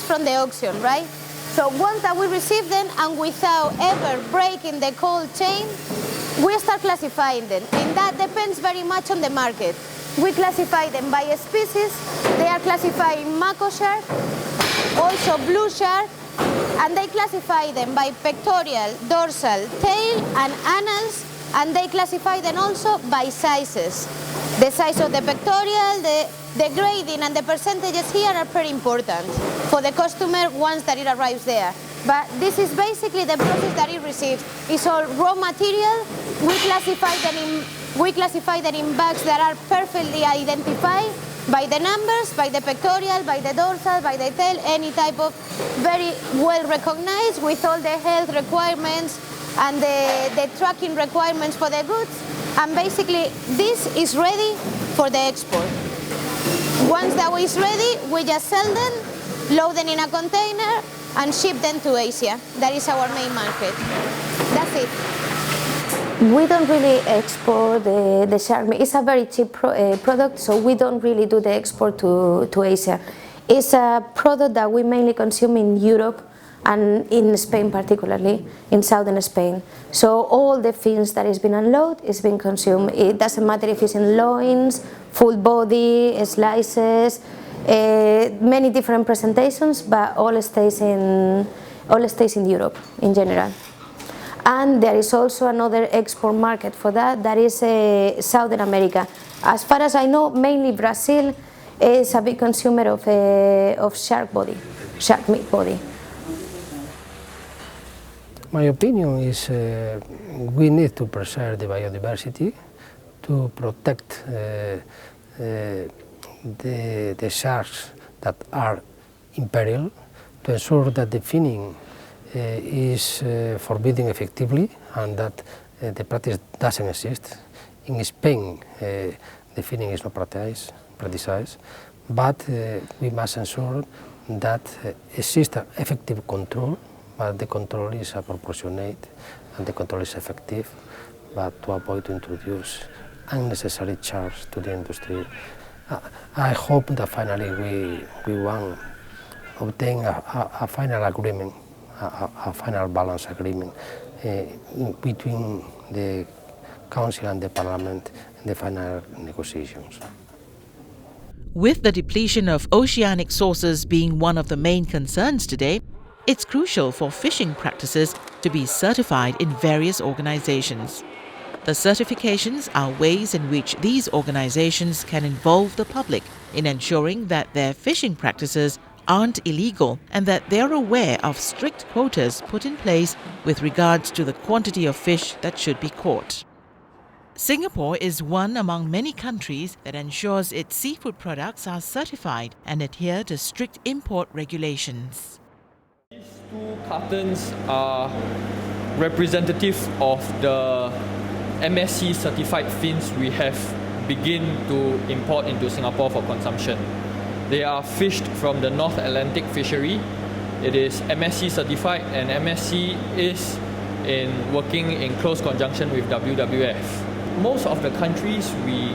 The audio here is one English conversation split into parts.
from the auction, right? So once that we receive them and without ever breaking the cold chain, we start classifying them. And that depends very much on the market. We classify them by species. They are classified mako shark, also blue shark, and they classify them by pectoral, dorsal, tail, and annals, and they classify them also by sizes. The size of the pectoral, the grading and the percentages here are very important for the customer once that it arrives there. But this is basically the process that it receives. It's all raw material. We classify them in bags that are perfectly identified by the numbers, by the pectoral, by the dorsal, by the tail, any type of very well recognized with all the health requirements and the tracking requirements for the goods. And basically this is ready for the export. Once that is ready, we just sell them, load them in a container and ship them to Asia. That is our main market. That's it. We don't really export the shark meat. It's a very cheap product, so we don't really do the export to Asia. It's a product that we mainly consume in Europe and in Spain particularly, in southern Spain. So all the fins that is being unloaded is being consumed. It doesn't matter if it's in loins, full body, slices, many different presentations, but all stays in Europe in general. And there is also another export market for that, that is Southern America. As far as I know, mainly Brazil is a big consumer of shark meat body. My opinion is we need to preserve the biodiversity, to protect the sharks that are in peril, to ensure that the finning is forbidden effectively and that the practice doesn't exist. In Spain, the finning is not practiced, but we must ensure that exists an effective control, but the control is proportionate and the control is effective, but to avoid to introduce unnecessary charge to the industry. I hope that finally we want to obtain a final agreement, a final balance agreement between the Council and the Parliament in the final negotiations. With the depletion of oceanic sources being one of the main concerns today, it's crucial for fishing practices to be certified in various organizations. The certifications are ways in which these organizations can involve the public in ensuring that their fishing practices aren't illegal and that they're aware of strict quotas put in place with regards to the quantity of fish that should be caught. Singapore is one among many countries that ensures its seafood products are certified and adhere to strict import regulations. These two cartons are representative of the MSC certified fins we have begin to import into Singapore for consumption. They are fished from the North Atlantic fishery. It is MSC certified and MSC is working in close conjunction with WWF. Most of the countries we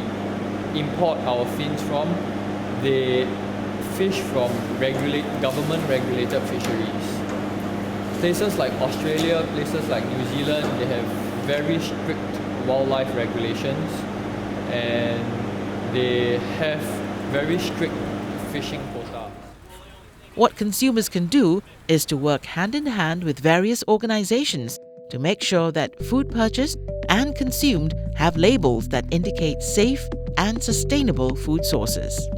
import our fins from, they fish from government-regulated fisheries. Places like Australia, places like New Zealand, they have very strict wildlife regulations and they have very strict fishing quotas. What consumers can do is to work hand in hand with various organizations to make sure that food purchased and consumed have labels that indicate safe and sustainable food sources.